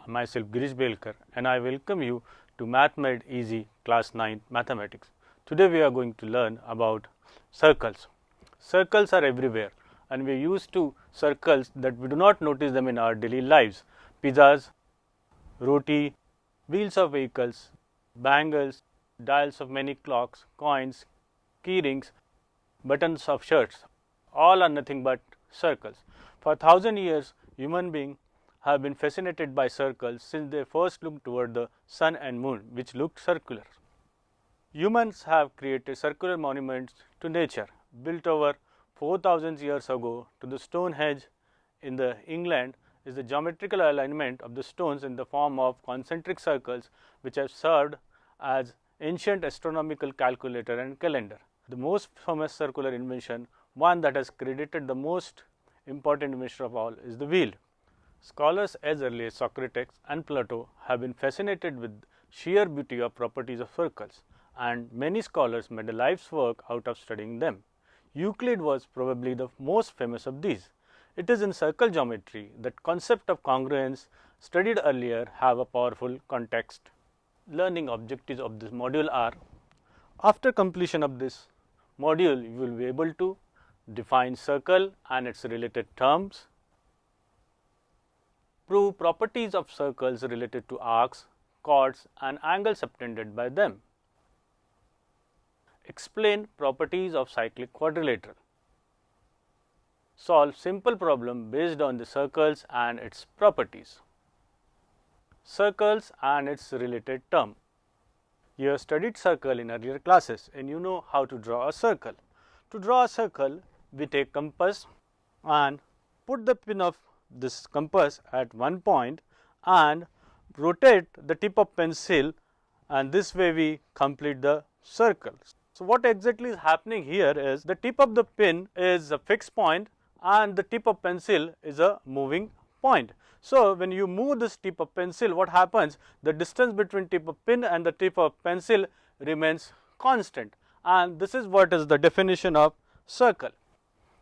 myself Girish Belkar, and I welcome you to Math Made Easy Class 9 Mathematics. Today we are going to learn about circles. Circles are everywhere and we are used to circles that we do not notice them in our daily lives. Pizzas, roti, wheels of vehicles, bangles, dials of many clocks, coins, key rings, buttons of shirts, all are nothing but circles. For 1,000 years, human beings have been fascinated by circles since they first looked toward the sun and moon, which looked circular. Humans have created circular monuments to nature, built over 4,000 years ago to the Stonehenge in the England is the geometrical alignment of the stones in the form of concentric circles, which have served as ancient astronomical calculator and calendar. The most famous circular invention, one that has credited the most important invention of all, is the wheel. Scholars as early as Socrates and Plato have been fascinated with sheer beauty of properties of circles, and many scholars made a life's work out of studying them. Euclid was probably the most famous of these. It is in circle geometry that concept of congruence studied earlier have a powerful context. Learning objectives of this module are: after completion of this module, you will be able to define circle and its related terms, prove properties of circles related to arcs, chords and angles subtended by them, explain properties of cyclic quadrilateral, solve simple problem based on the circles and its properties. Circles and its related term. You have studied circle in earlier classes and you know how to draw a circle. To draw a circle, we take compass and put the pin of this compass at one point and rotate the tip of pencil, and this way we complete the circle. So, what exactly is happening here is the tip of the pin is a fixed point and the tip of pencil is a moving point. So, when you move this tip of pencil, what happens? The distance between tip of pin and the tip of pencil remains constant, and this is what is the definition of circle.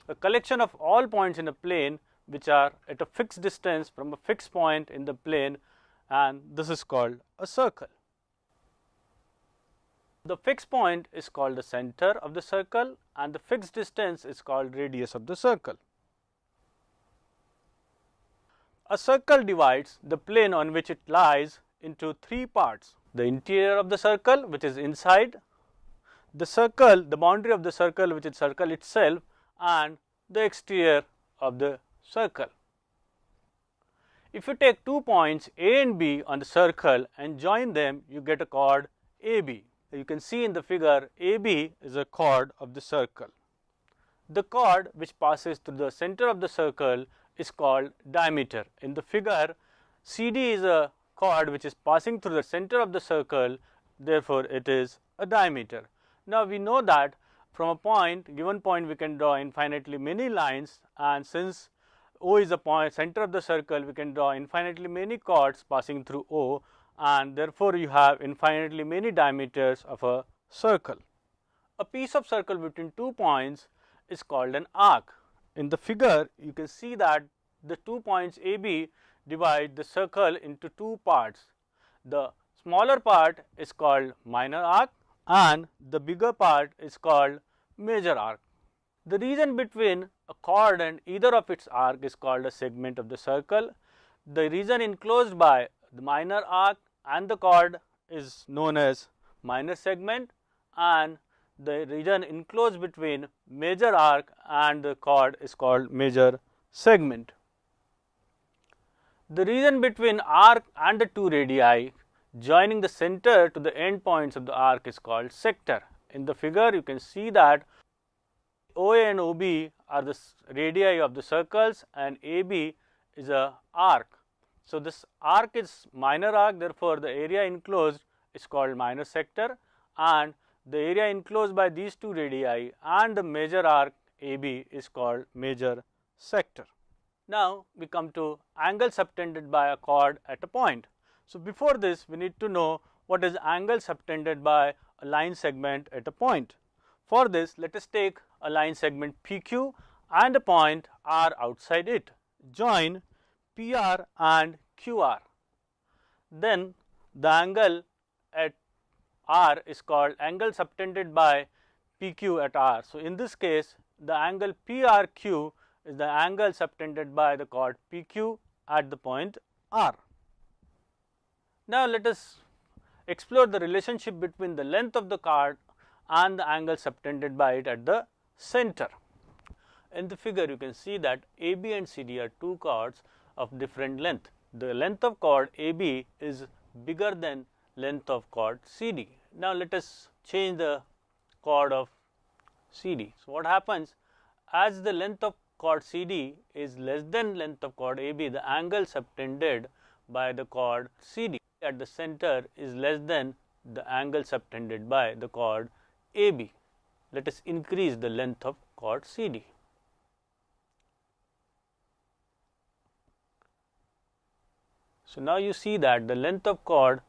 A collection of all points in a plane which are at a fixed distance from a fixed point in the plane, and this is called a circle. The fixed point is called the center of the circle and the fixed distance is called radius of the circle. A circle divides the plane on which it lies into three parts: the interior of the circle, which is inside, the circle, the boundary of the circle, which is circle itself, and the exterior of the circle. If you take 2 points A and B on the circle and join them, you get a chord AB. You can see in the figure AB is a chord of the circle. The chord which passes through the center of the circle is called diameter. In the figure, CD is a chord which is passing through the center of the circle, therefore it is a diameter. Now we know that from a point, given point, we can draw infinitely many lines, and since O is a point center of the circle, we can draw infinitely many chords passing through O, and therefore you have infinitely many diameters of a circle. A piece of circle between 2 points is called an arc. In the figure, you can see that the 2 points AB divide the circle into 2 parts. The smaller part is called minor arc and the bigger part is called major arc. The region between a chord and either of its arc is called a segment of the circle. The region enclosed by the minor arc and the chord is known as minor segment, and the region enclosed between major arc and the chord is called major segment. The region between arc and the two radii joining the center to the end points of the arc is called sector. In the figure, you can see that OA and OB are the radii of the circles and AB is a arc. So, this arc is minor arc, therefore, the area enclosed is called minor sector, and the area enclosed by these two radii and the major arc AB is called major sector. Now, we come to angle subtended by a chord at a point. So, before this, we need to know what is angle subtended by a line segment at a point. For this, let us take a line segment PQ and a point R outside it. Join PR and QR. then the angle at R is called angle subtended by PQ at R. So, in this case the angle PRQ is the angle subtended by the chord PQ at the point R. Now, let us explore the relationship between the length of the chord and the angle subtended by it at the center. In the figure you can see that AB and CD are two chords of different length. The length of chord AB is bigger than length of chord CD. Now, let us change the chord of CD. So, what happens, as the length of chord CD is less than length of chord AB, the angle subtended by the chord CD at the center is less than the angle subtended by the chord AB. Let us increase the length of chord CD. So, now you see that the length of chord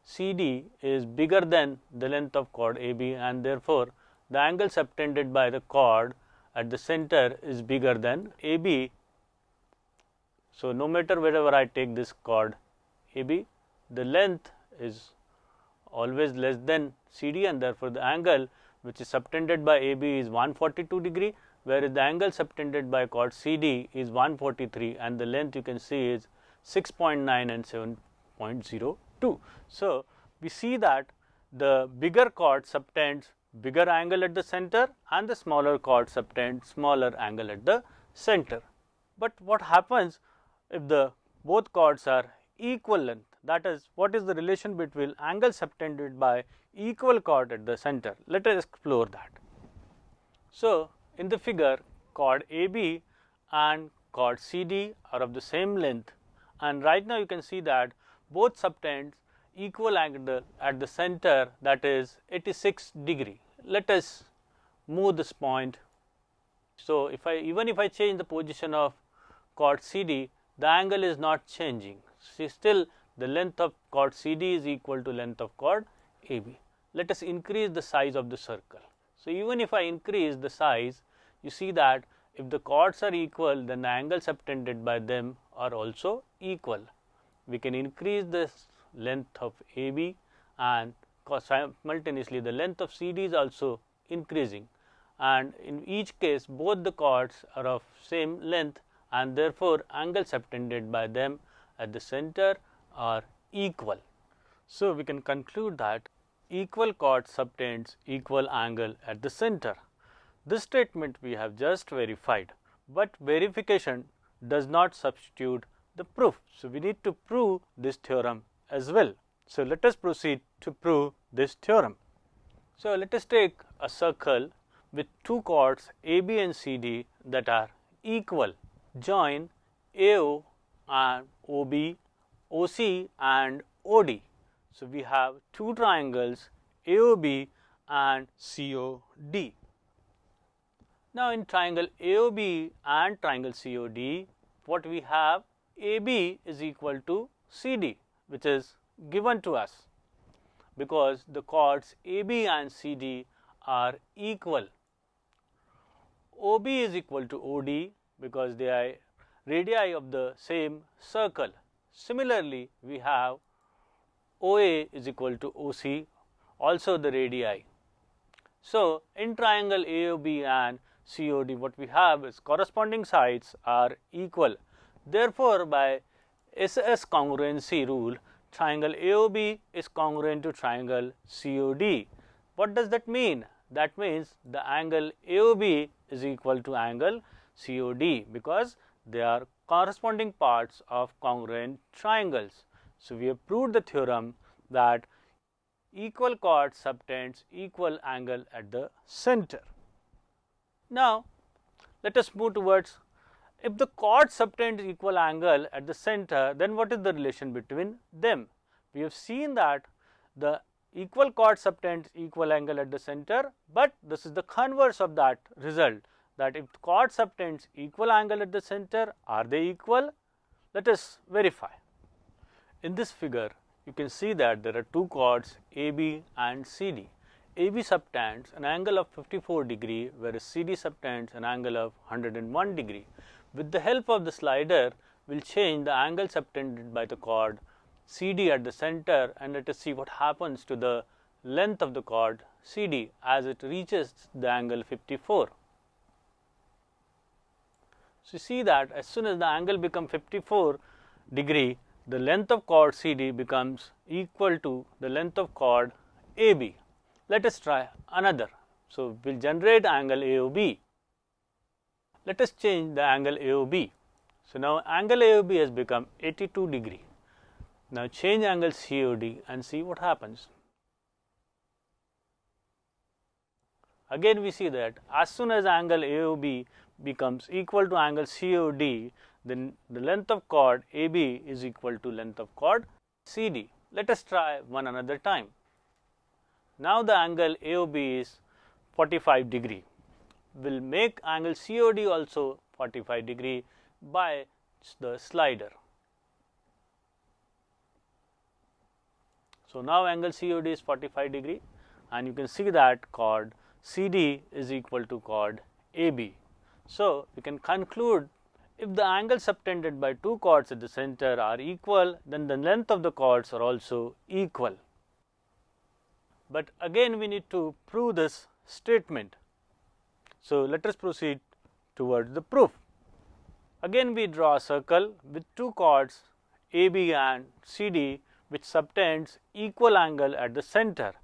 CD is bigger than the length of chord AB, and therefore, the angle subtended by the chord at the center is bigger than AB. So, no matter wherever I take this chord AB, the length is always less than CD, and therefore, the angle which is subtended by AB is 142 degree, whereas the angle subtended by chord CD is 143, and the length you can see is 6.9 and 7.02. So, we see that the bigger chord subtends bigger angle at the center and the smaller chord subtends smaller angle at the center. But what happens if the both chords are equal length? That is, what is the relation between angle subtended by equal chord at the center? Let us explore that. So, in the figure, chord AB and chord CD are of the same length, and right now you can see that both subtend equal angle at the center, that is 86 degree. Let us move this point. So, even if I change the position of chord CD, the angle is not changing. See, still the length of chord CD is equal to length of chord AB. Let us increase the size of the circle. So, even if I increase the size, you see that if the chords are equal, then the angle subtended by them are also equal. We can increase the length of AB, and simultaneously the length of CD is also increasing, and in each case both the chords are of same length, and therefore, angle subtended by them at the center are equal. So, we can conclude that equal chord subtends equal angle at the center. This statement we have just verified, but verification does not substitute the proof. So, we need to prove this theorem as well. So, let us proceed to prove this theorem. So, let us take a circle with two chords AB and CD that are equal. Join AO and OB, OC and OD. So, we have two triangles AOB and COD. Now, in triangle AOB and triangle COD, what we have, AB is equal to CD, which is given to us because the chords AB and CD are equal. OB is equal to OD because they are radii of the same circle. Similarly, we have OA is equal to OC, also the radii. So, in triangle AOB and COD, what we have is corresponding sides are equal. Therefore, by SS congruency rule, triangle AOB is congruent to triangle COD. What does that mean? That means the angle AOB is equal to angle COD because they are corresponding parts of congruent triangles. So, we have proved the theorem that equal chord subtends equal angle at the center. Now, let us move towards, if the chord subtends equal angle at the center, then what is the relation between them? We have seen that the equal chord subtends equal angle at the center, but this is the converse of that result, that if chord subtends equal angle at the center, are they equal? Let us verify. In this figure, you can see that there are two chords AB and CD. AB subtends an angle of 54 degree, whereas CD subtends an angle of 101 degree. With the help of the slider, we will change the angle subtended by the chord CD at the center, and let us see what happens to the length of the chord CD as it reaches the angle 54. So, you see that as soon as the angle becomes 54 degree, the length of chord CD becomes equal to the length of chord AB. Let us try another. So, we will generate angle AOB. Let us change the angle AOB. So, now angle AOB has become 82 degree. Now, change angle COD and see what happens. Again we see that as soon as angle AOB becomes equal to angle COD, then the length of chord AB is equal to length of chord CD. Let us try one another time. Now, the angle AOB is 45 degree. We will make angle COD also 45 degree by the slider. So, now angle COD is 45 degree, and you can see that chord CD is equal to chord AB. So, we can conclude if the angles subtended by two chords at the center are equal, then the length of the chords are also equal. But again we need to prove this statement. So, let us proceed towards the proof. Again we draw a circle with two chords AB and CD which subtends equal angle at the center.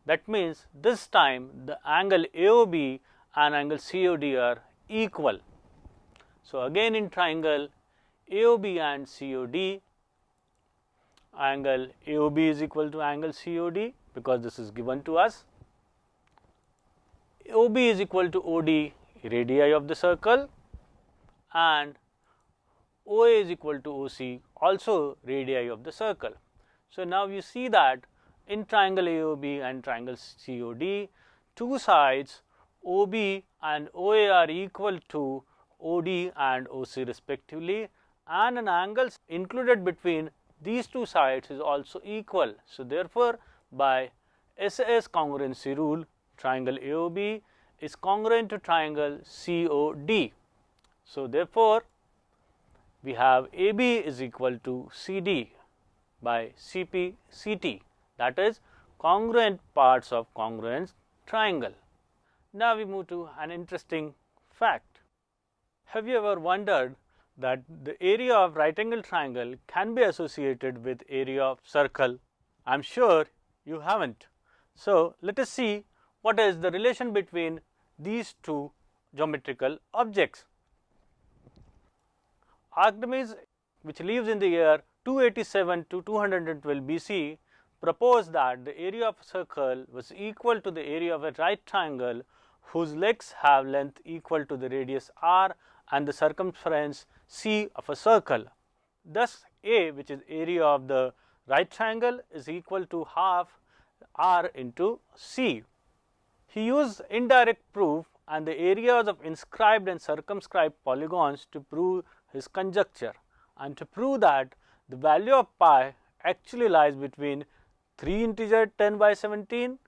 That means, this time the angle AOB and angle COD are equal. So, again in triangle AOB and COD, angle AOB is equal to angle COD because this is given to us. OB is equal to OD, radii of the circle, and OA is equal to OC, also radii of the circle. So, now you see that in triangle AOB and triangle COD, two sides OB and OA are equal to OD and OC respectively, and an angle included between these two sides is also equal. So, therefore, by SAS congruency rule, triangle AOB is congruent to triangle COD. So, therefore, we have AB is equal to CD by CP CT, that is congruent parts of congruent triangle. Now, we move to an interesting fact. Have you ever wondered that the area of right angle triangle can be associated with area of circle? I am sure you haven't. So, let us see what is the relation between these two geometrical objects. Archimedes, which lives in the year 287 to 212 BC, proposed that the area of a circle was equal to the area of a right triangle whose legs have length equal to the radius r and the circumference c of a circle. Thus, A, which is area of the right triangle, is equal to half r into c. He used indirect proof and the areas of inscribed and circumscribed polygons to prove his conjecture, and to prove that the value of pi actually lies between 3 integer 10 by 17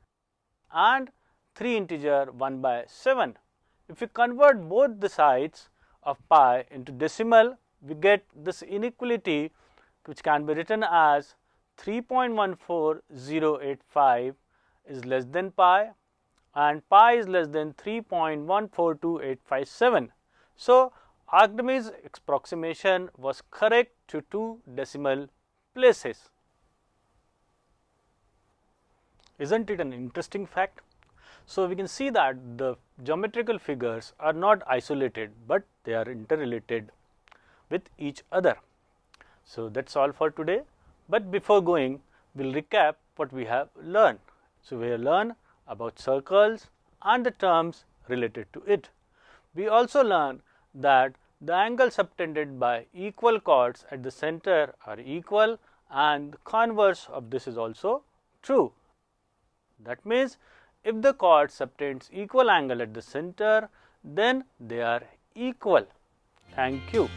and 3 integer 1 by 7. If we convert both the sides of pi into decimal, we get this inequality which can be written as 3.14085 is less than pi and pi is less than 3.142857. So, Archimedes' approximation was correct to two decimal places. Isn't it an interesting fact? So, we can see that the geometrical figures are not isolated, but they are interrelated with each other. So, that is all for today, but before going, we will recap what we have learned. So, we have learned about circles and the terms related to it. We also learned that the angles subtended by equal chords at the center are equal, and the converse of this is also true. That means, if the chord subtends equal angle at the center, then they are equal. Thank you.